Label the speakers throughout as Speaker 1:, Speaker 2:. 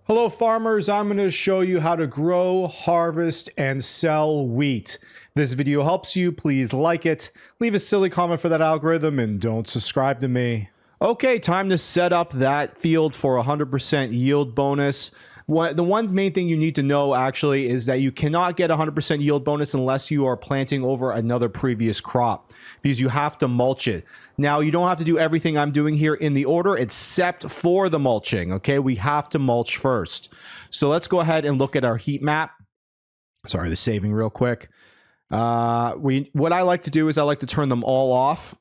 Speaker 1: Hello farmers, I'm going to show you how to grow, harvest, and sell wheat. If this video helps you, please like it, leave a silly comment for that algorithm, and don't subscribe to me. Okay, time to set up that field for 100% yield bonus. The one main thing you need to know actually is that you cannot get 100% yield bonus unless you are planting over another previous crop, because you have to mulch it. Now, you don't have to do everything I'm doing here in the order except for the mulching, okay? We have to mulch first. So let's go ahead and look at our heat map. Sorry, the saving real quick. What I like to do is I like to turn them all off.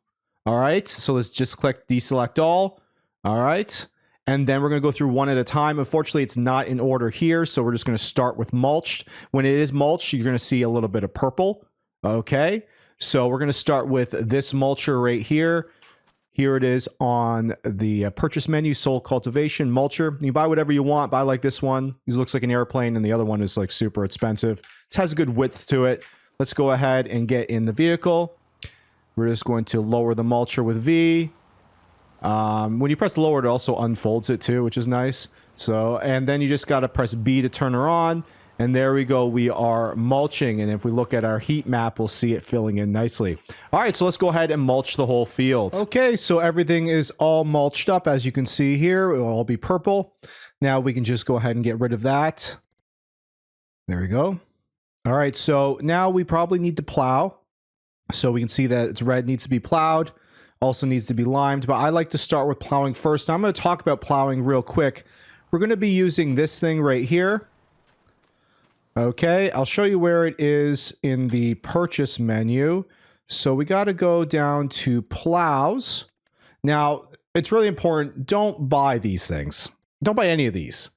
Speaker 1: All right, so let's just click deselect all. All right, and then we're going to go through one at a time. Unfortunately, it's not in order here, so we're just going to start with mulched. When it is mulched, you're going to see a little bit of purple. Okay, so we're going to start with this mulcher right here. Here it is on the purchase menu, sold cultivation mulcher. You buy whatever you want. Buy like this one. This looks like an airplane, and the other one is like super expensive. It has a good width to it. Let's go ahead and get in the vehicle. We're just going to lower the mulcher with V. When you press lower, it also unfolds it too, which is nice. So, and then you just got to press B to turn her on. And there we go. We are mulching. And if we look at our heat map, we'll see it filling in nicely. All right, so let's go ahead and mulch the whole field. Okay, so everything is all mulched up. As you can see here, it'll all be purple. Now we can just go ahead and get rid of that. There we go. All right, so now we probably need to plow. So we can see that it's red, needs to be plowed, also needs to be limed, but I like to start with plowing first. Now I'm going to talk about plowing real quick. We're going to be using this thing right here. Okay, I'll show you where it is in the purchase menu. So we got to go down to plows. Now, it's really important, don't buy these things. Don't buy any of these.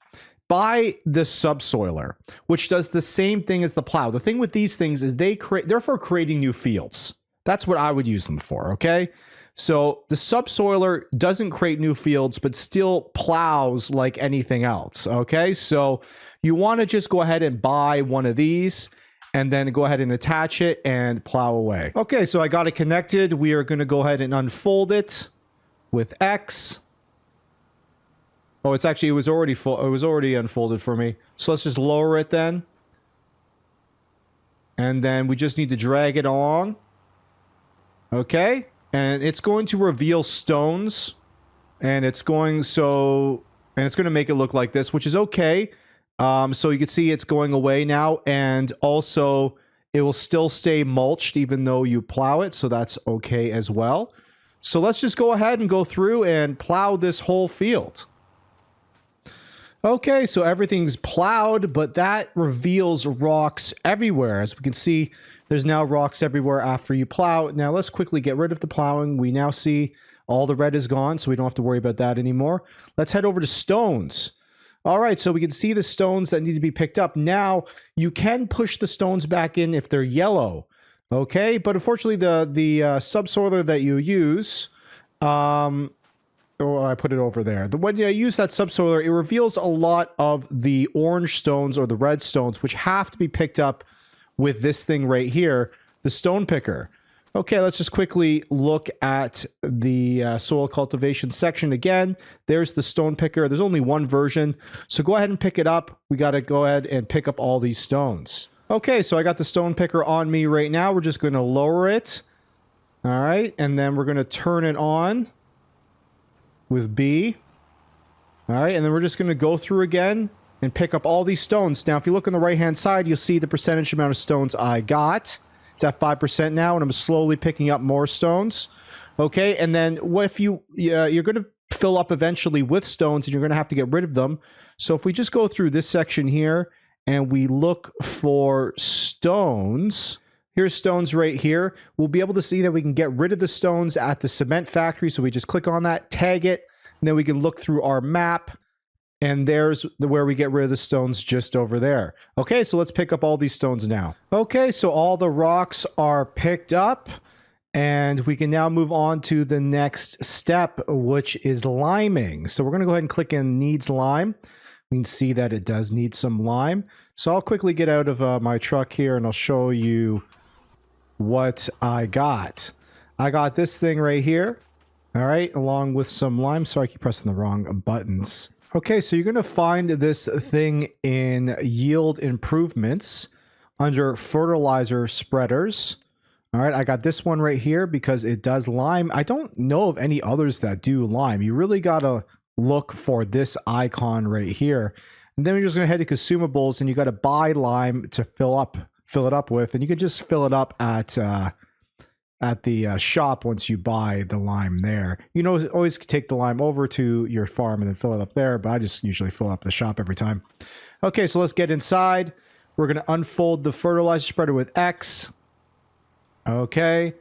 Speaker 1: Buy the subsoiler, which does the same thing as the plow. The thing with these things is they're for creating new fields. That's what I would use them for, okay? So the subsoiler doesn't create new fields, but still plows like anything else, okay? So you want to just go ahead and buy one of these and then go ahead and attach it and plow away. Okay, so I got it connected. We are going to go ahead and unfold it with X. Oh, it was already full. It was already unfolded for me. So let's just lower it then. And then we just need to drag it along. Okay. And it's going to reveal stones. And it's going to make it look like this, which is okay. So you can see it's going away now. And also it will still stay mulched even though you plow it. So that's okay as well. So let's just go ahead and go through and plow this whole field. Okay, so everything's plowed, but that reveals rocks everywhere. As we can see, there's now rocks everywhere after you plow. Now let's quickly get rid of the plowing. We now see all the red is gone, so we don't have to worry about that anymore. Let's head over to stones. All right, so we can see the stones that need to be picked up. Now, you can push the stones back in if they're yellow, okay? But unfortunately, the subsoiler that you use... Oh, I put it over there. When you use that subsoiler, it reveals a lot of the orange stones or the red stones, which have to be picked up with this thing right here, the stone picker. Okay, let's just quickly look at the soil cultivation section again. There's the stone picker. There's only one version, so go ahead and pick it up. We got to go ahead and pick up all these stones. Okay, so I got the stone picker on me right now. We're just going to lower it. All right, and then we're going to turn it on with B. All right, and then we're just going to go through again and pick up all these stones. Now, if you look on the right-hand side, you'll see the percentage amount of stones I got. It's at 5% now, and I'm slowly picking up more stones. Okay, and then what if you're going to fill up eventually with stones, and you're going to have to get rid of them. So if we just go through this section here, and we look for stones... Here's stones right here. We'll be able to see that we can get rid of the stones at the cement factory. So we just click on that, tag it, and then we can look through our map. And there's where we get rid of the stones just over there. Okay, so let's pick up all these stones now. Okay, so all the rocks are picked up. And we can now move on to the next step, which is liming. So we're going to go ahead and click in needs lime. We can see that it does need some lime. So I'll quickly get out of my truck here and I'll show you what I got. I got this thing right here. All right, along with some lime. Sorry, I keep pressing the wrong buttons. Okay, so you're going to find this thing in yield improvements under fertilizer spreaders. All right, I got this one right here because it does lime. I don't know of any others that do lime. You really got to look for this icon right here. And then we're just going to head to consumables, and you got to buy lime to fill it up with, and you can just fill it up at the shop once you buy the lime there. You know, always take the lime over to your farm and then fill it up there, but I just usually fill up the shop every time. Okay, so let's get inside. We're going to unfold the fertilizer spreader with X. Okay,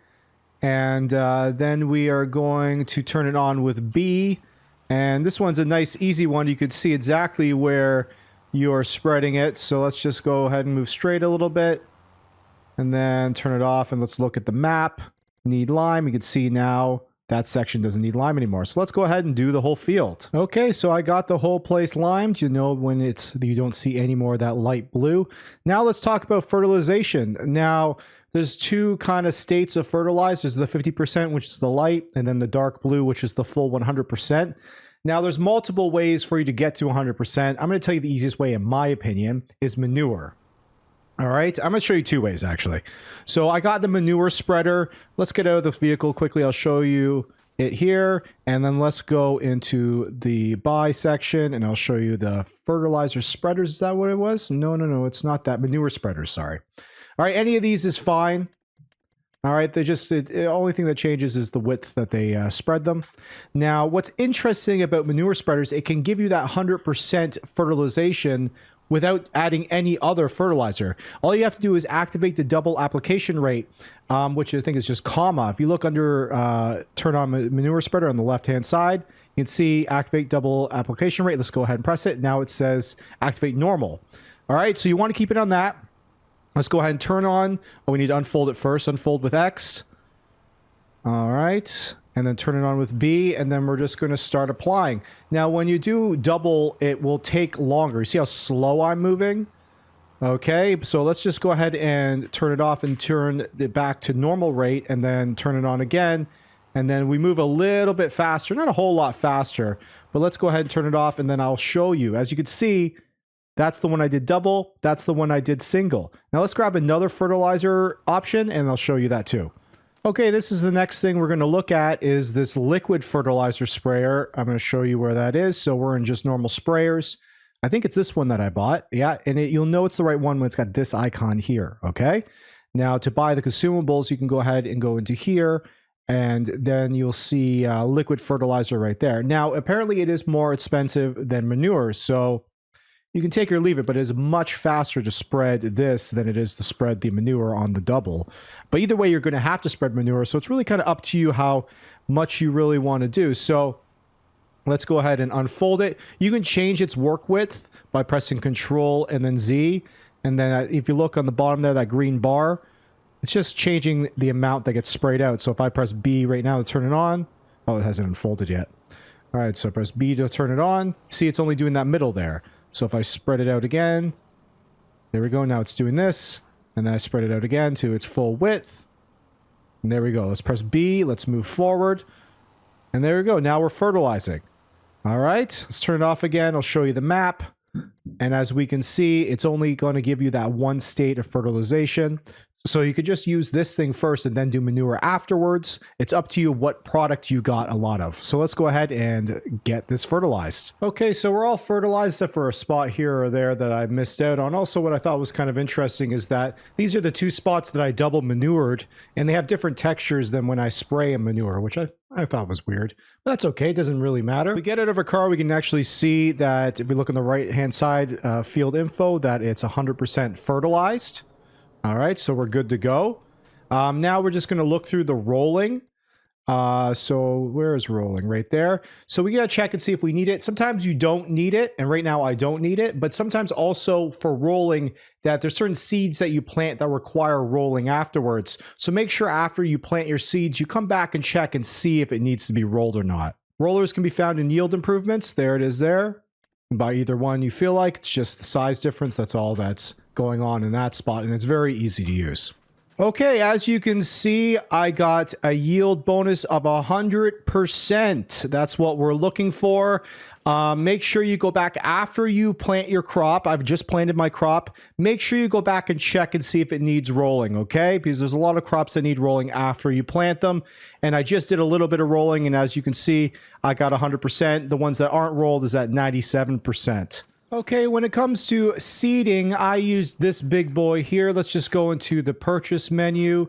Speaker 1: and then we are going to turn it on with B. And this one's a nice, easy one. You could see exactly where you're spreading it. So let's just go ahead and move straight a little bit. And then turn it off, and let's look at the map. Need lime. You can see now that section doesn't need lime anymore. So let's go ahead and do the whole field. Okay, so I got the whole place limed. You know when you don't see any more of that light blue. Now let's talk about fertilization. Now, there's two kind of states of fertilizer. There's the 50%, which is the light, and then the dark blue, which is the full 100%. Now, there's multiple ways for you to get to 100%. I'm going to tell you the easiest way, in my opinion, is manure. All right, I'm going to show you two ways, actually. So I got the manure spreader. Let's get out of the vehicle quickly. I'll show you it here. And then let's go into the buy section, and I'll show you the fertilizer spreaders. Is that what it was? No, it's not that. Manure spreaders, sorry. All right, any of these is fine. All right, the only thing that changes is the width that they spread them. Now, what's interesting about manure spreaders, it can give you that 100% fertilization without adding any other fertilizer. All you have to do is activate the double application rate, which I think is just comma. If you look under turn on manure spreader on the left-hand side, you can see activate double application rate. Let's go ahead and press it. Now it says activate normal. All right, so you want to keep it on that. Let's go ahead and turn on. Oh, we need to unfold it first. Unfold with X. All right. And then turn it on with B, and then we're just going to start applying. Now, when you do double, it will take longer. You see how slow I'm moving? Okay, so let's just go ahead and turn it off and turn it back to normal rate, and then turn it on again. And then we move a little bit faster, not a whole lot faster, but let's go ahead and turn it off, and then I'll show you. As you can see, that's the one I did double. That's the one I did single. Now let's grab another fertilizer option, and I'll show you that too. Okay, this is the next thing we're going to look at is this liquid fertilizer sprayer. I'm going to show you where that is. So we're in just normal sprayers. I think it's this one that I bought. Yeah, and you'll know it's the right one when it's got this icon here, okay? Now, to buy the consumables, you can go ahead and go into here, and then you'll see liquid fertilizer right there. Now, apparently it is more expensive than manure, so you can take or leave it, but it is much faster to spread this than it is to spread the manure on the double. But either way, you're going to have to spread manure, so it's really kind of up to you how much you really want to do. So let's go ahead and unfold it. You can change its work width by pressing Control and then Z. And then if you look on the bottom there, that green bar, it's just changing the amount that gets sprayed out. So if I press B right now to turn it on, oh, it hasn't unfolded yet. All right, so I press B to turn it on. See, it's only doing that middle there. So if I spread it out again, there we go. Now it's doing this. And then I spread it out again to its full width. And there we go. Let's press B. Let's move forward. And there we go. Now we're fertilizing. All right. Let's turn it off again. I'll show you the map. And as we can see, it's only going to give you that one state of fertilization. So you could just use this thing first and then do manure afterwards. It's up to you what product you got a lot of. So let's go ahead and get this fertilized. Okay, so we're all fertilized except for a spot here or there that I missed out on. Also, what I thought was kind of interesting is that these are the two spots that I double manured, and they have different textures than when I spray a manure, which I thought was weird. But that's okay, it doesn't really matter. If we get out of our car, we can actually see that if we look on the right-hand side, field info, that it's 100% fertilized. All right, so we're good to go. Now we're just going to look through the rolling. So where is rolling? Right there. So we got to check and see if we need it. Sometimes you don't need it, and right now I don't need it. But sometimes also for rolling, that there's certain seeds that you plant that require rolling afterwards. So make sure after you plant your seeds, you come back and check and see if it needs to be rolled or not. Rollers can be found in yield improvements. There it is there. Buy either one you feel like. It's just the size difference. That's all that's going on in that spot, and it's very easy to use. Okay, as you can see, I got a yield bonus of 100%. That's what we're looking for. Make sure you go back after you plant your crop. I've just planted my crop. Make sure you go back and check and see if it needs rolling, okay? Because there's a lot of crops that need rolling after you plant them. And I just did a little bit of rolling, and as you can see, I got 100%. The ones that aren't rolled is at 97%. Okay, when it comes to seeding, I use this big boy here. Let's just go into the purchase menu.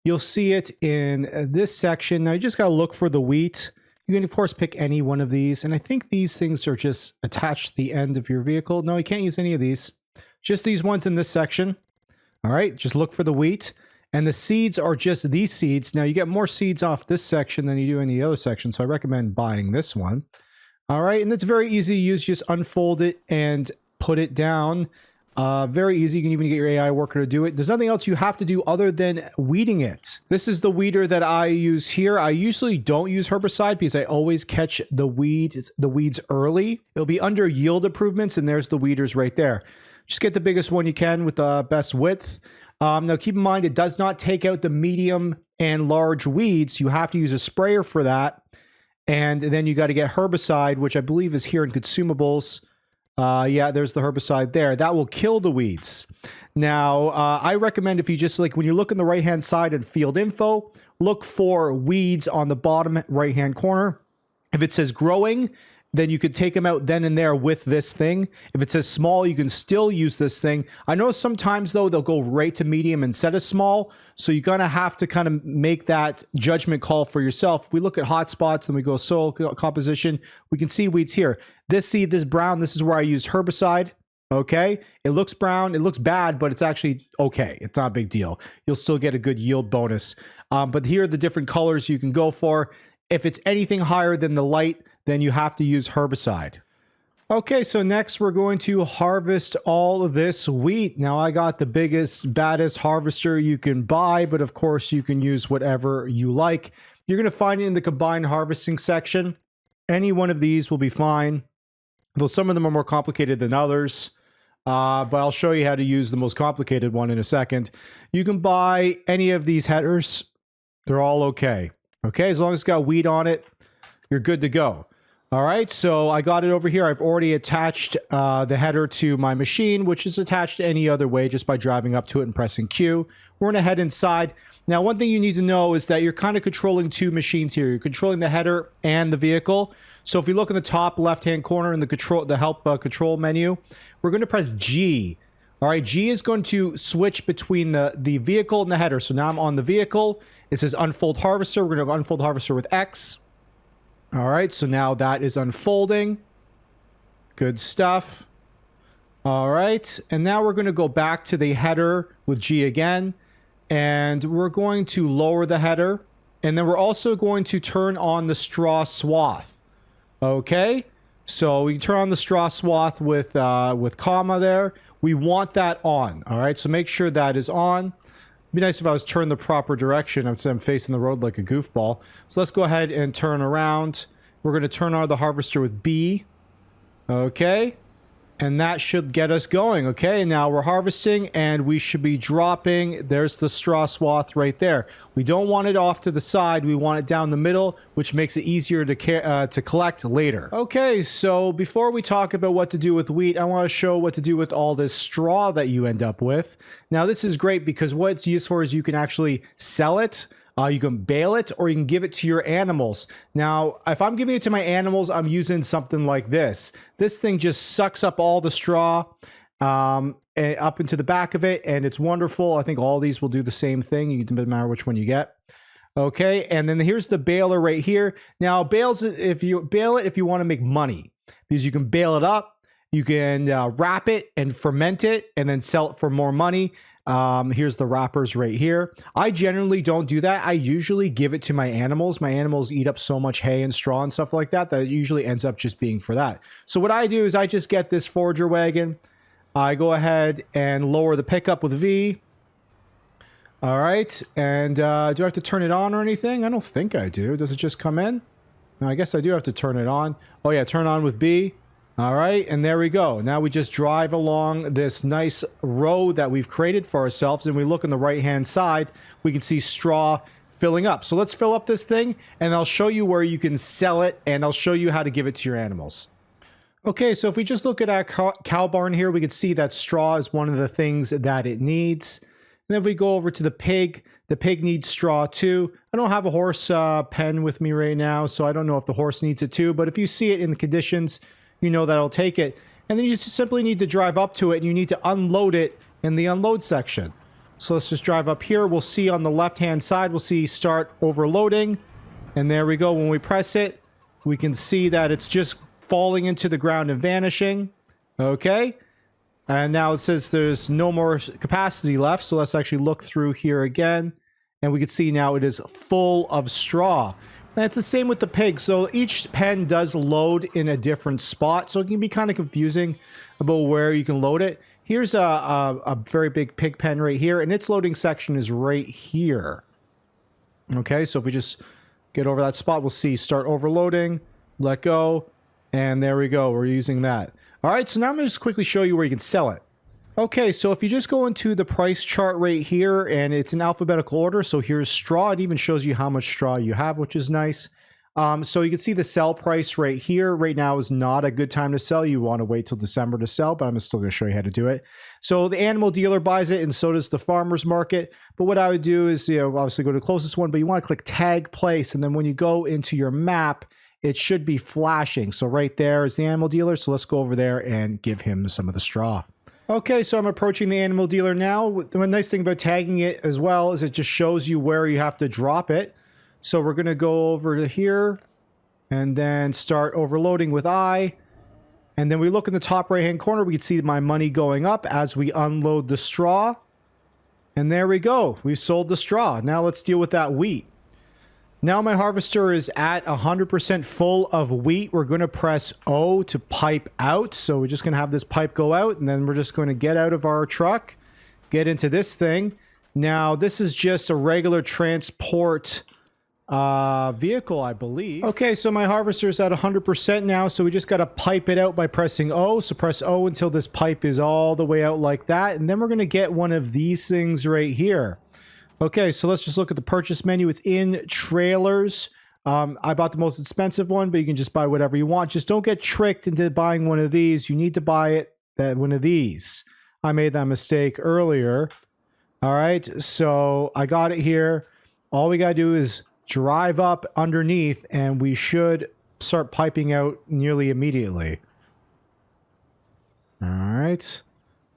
Speaker 1: You'll see it in this section. Now you just gotta look for the wheat. You can of course pick any one of these, and I think these things are just attached to the end of your vehicle. No, you can't use any of these. Just these ones in this section. All right, just look for the wheat. And the seeds are just these seeds. Now you get more seeds off this section than you do any other section, so I recommend buying this one. All right, and it's very easy to use. Just unfold it and put it down. Very easy. You can even get your AI worker to do it. There's nothing else you have to do other than weeding it. This is the weeder that I use here. I usually don't use herbicide because I always catch the weeds early. It'll be under yield improvements, and there's the weeders right there. Just get the biggest one you can with the best width. Now keep in mind, it does not take out the medium and large weeds. You have to use a sprayer for that. And then you got to get herbicide, which I believe is here in consumables. Yeah, there's the herbicide there. That will kill the weeds. Now, I recommend if you just like when you look in the right-hand side in field info, look for weeds on the bottom right-hand corner. If it says growing, then you could take them out then and there with this thing. If it says small, you can still use this thing. I know sometimes though, they'll go right to medium instead of small. So you're going to have to kind of make that judgment call for yourself. If we look at hotspots and we go soil composition, we can see weeds here. This seed, this brown, this is where I use herbicide. Okay. It looks brown. It looks bad, but it's actually okay. It's not a big deal. You'll still get a good yield bonus. But here are the different colors you can go for. If it's anything higher than the light, then you have to use herbicide. Okay, so next we're going to harvest all of this wheat. Now I got the biggest, baddest harvester you can buy, but of course you can use whatever you like. You're going to find it in the combined harvesting section. Any one of these will be fine, though some of them are more complicated than others. But I'll show you how to use the most complicated one in a second. You can buy any of these headers. They're all okay. Okay, as long as it's got wheat on it, you're good to go. All right, so I got it over here. I've already attached the header to my machine, which is attached any other way just by driving up to it and pressing Q. We're going to head inside. Now, one thing you need to know is that you're kind of controlling two machines here. You're controlling the header and the vehicle. So if you look in the top left-hand corner in the help control menu, we're going to press G. All right, G is going to switch between the vehicle and the header. So now I'm on the vehicle. It says unfold harvester. We're going to unfold harvester with X. All right, so now that is unfolding. Good stuff. All right, and now we're going to go back to the header with G again, and we're going to lower the header, and then we're also going to turn on the straw swath. Okay, so we turn on the straw swath with comma there. We want that on. All right, so make sure that is on. It'd be nice if I was turned the proper direction. I'm facing the road like a goofball. So let's go ahead and turn around. We're going to turn on the harvester with B. Okay. And that should get us going. Okay. And now we're harvesting and we should be dropping. There's the straw swath right there. We don't want it off to the side. We want it down the middle, which makes it easier to collect later. Okay. So before we talk about what to do with wheat, I want to show what to do with all this straw that you end up with. Now, this is great because what it's used for is you can actually sell it. You can bale it or you can give it to your animals. Now, if I'm giving it to my animals, I'm using something like this. This thing just sucks up all the straw up into the back of it, and it's wonderful. I think all these will do the same thing. It doesn't matter which one you get. Okay, and then here's the baler right here. Now, bales, if you bale it, if you want to make money, because you can bale it up, you can wrap it and ferment it, and then sell it for more money. Here's the wrappers right here. I generally don't do that. I usually give it to my animals. My animals eat up so much hay and straw and stuff like that, that it usually ends up just being for that. So what I do is I just get this forager wagon. I go ahead and lower the pickup with V. All right. And do I have to turn it on or anything? I don't think I do. Does it just come in? No, I guess I do have to turn it on. Oh yeah, turn on with B. All right, and there we go. Now we just drive along this nice row that we've created for ourselves, and we look on the right-hand side, we can see straw filling up. So let's fill up this thing, and I'll show you where you can sell it, and I'll show you how to give it to your animals. Okay, so if we just look at our cow barn here, we can see that straw is one of the things that it needs. And then if we go over to the pig needs straw too. I don't have a horse pen with me right now, so I don't know if the horse needs it too, but if you see it in the conditions, you know that it'll take it. And then you just simply need to drive up to it, and you need to unload it in the unload section. So let's just drive up here. We'll see on the left-hand side, we'll see start overloading. And there we go. When we press it, we can see that it's just falling into the ground and vanishing. Okay. And now it says there's no more capacity left. So let's actually look through here again. And we can see now it is full of straw. And it's the same with the pig. So each pen does load in a different spot. So it can be kind of confusing about where you can load it. Here's a very big pig pen right here. And its loading section is right here. Okay, so if we just get over that spot, we'll see start overloading, let go. And there we go. We're using that. All right, so now I'm going to just quickly show you where you can sell it. Okay, so if you just go into the price chart right here, and it's in alphabetical order, so here's straw. It even shows you how much straw you have, which is nice. So you can see the sell price right here. Right now is not a good time to sell. You want to wait till December to sell, but I'm still going to show you how to do it. So the animal dealer buys it, and so does the farmer's market. But what I would do is, obviously go to the closest one, but you want to click tag place, and then when you go into your map, it should be flashing. So right there is the animal dealer. So let's go over there and give him some of the straw. Okay, so I'm approaching the animal dealer now. The nice thing about tagging it as well is it just shows you where you have to drop it. So we're going to go over to here and then start overloading with I. And then we look in the top right-hand corner, we can see my money going up as we unload the straw. And there we go. We've sold the straw. Now let's deal with that wheat. Now my harvester is at 100% full of wheat. We're going to press O to pipe out. So we're just going to have this pipe go out, and then we're just going to get out of our truck, get into this thing. Now this is just a regular transport vehicle, I believe. Okay, so my harvester is at 100% now. So we just got to pipe it out by pressing O. So press O until this pipe is all the way out like that. And then we're going to get one of these things right here. Okay, so let's just look at the purchase menu. It's in trailers. I bought the most expensive one, but you can just buy whatever you want. Just don't get tricked into buying one of these. You need to buy one of these. I made that mistake earlier. All right, so I got it here. All we got to do is drive up underneath, and we should start piping out nearly immediately. All right,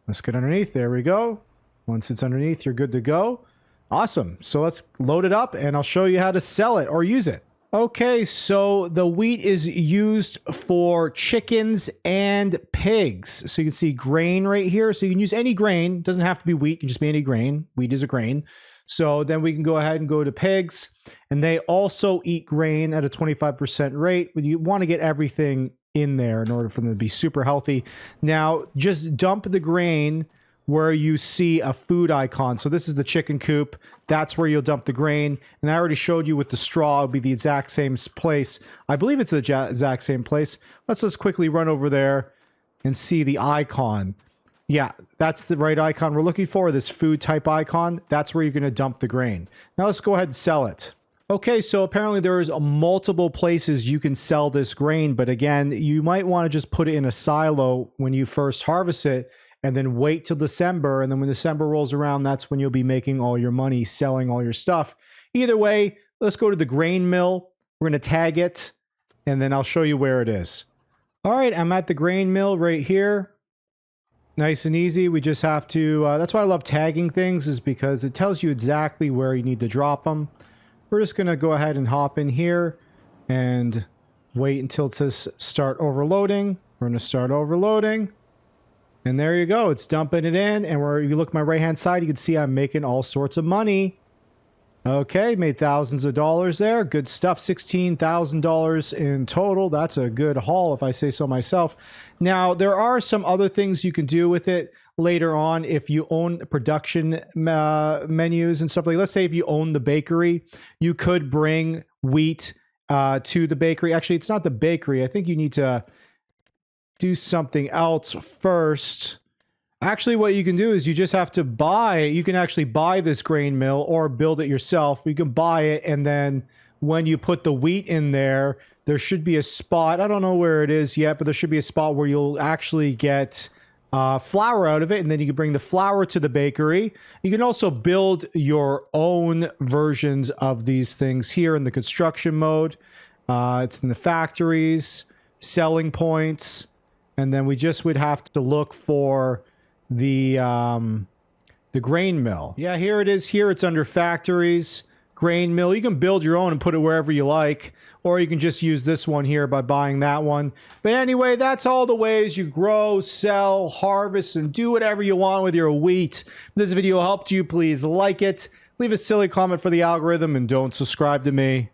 Speaker 1: let's get underneath. There we go. Once it's underneath, you're good to go. Awesome. So let's load it up, and I'll show you how to sell it or use it. Okay, so the wheat is used for chickens and pigs. So you can see grain right here. So you can use any grain. It doesn't have to be wheat. It can just be any grain. Wheat is a grain. So then we can go ahead and go to pigs, and they also eat grain at a 25% rate. But you want to get everything in there in order for them to be super healthy. Now, just dump the grain where you see a food icon. So this is the chicken coop. That's where you'll dump the grain. And I already showed you with the straw, it'll be the exact same place. I believe it's the exact same place. Let's just quickly run over there and see the icon. Yeah, that's the right icon we're looking for, this food type icon. That's where you're going to dump the grain. Now let's go ahead and sell it. Okay, so apparently there is multiple places you can sell this grain, but again, you might want to just put it in a silo when you first harvest it, and then wait till December. And then when December rolls around, that's when you'll be making all your money selling all your stuff. Either way, let's go to the grain mill. We're going to tag it, and then I'll show you where it is. All right, I'm at the grain mill right here. Nice and easy. We just have to, that's why I love tagging things, is because it tells you exactly where you need to drop them. We're just going to go ahead and hop in here and wait until it says start overloading. We're going to start overloading. And there you go. It's dumping it in. And where you look at my right-hand side, you can see I'm making all sorts of money. Okay, made thousands of dollars there. Good stuff. $16,000 in total. That's a good haul, if I say so myself. Now, there are some other things you can do with it later on if you own production menus and stuff. Like, let's say if you own the bakery, you could bring wheat to the bakery. Actually, it's not the bakery. I think you need to do something else first. Actually, what you can do is you just have to buy it. You can actually buy this grain mill or build it yourself. You can buy it, and then when you put the wheat in there, there should be a spot. I don't know where it is yet, but there should be a spot where you'll actually get flour out of it, and then you can bring the flour to the bakery. You can also build your own versions of these things here in the construction mode. It's in the factories, selling points, and then we just would have to look for the grain mill. Yeah, here it is. Here it's under factories, grain mill. You can build your own and put it wherever you like, or you can just use this one here by buying that one. But anyway, that's all the ways you grow, sell, harvest, and do whatever you want with your wheat. If this video helped you, please like it, leave a silly comment for the algorithm, and don't subscribe to me.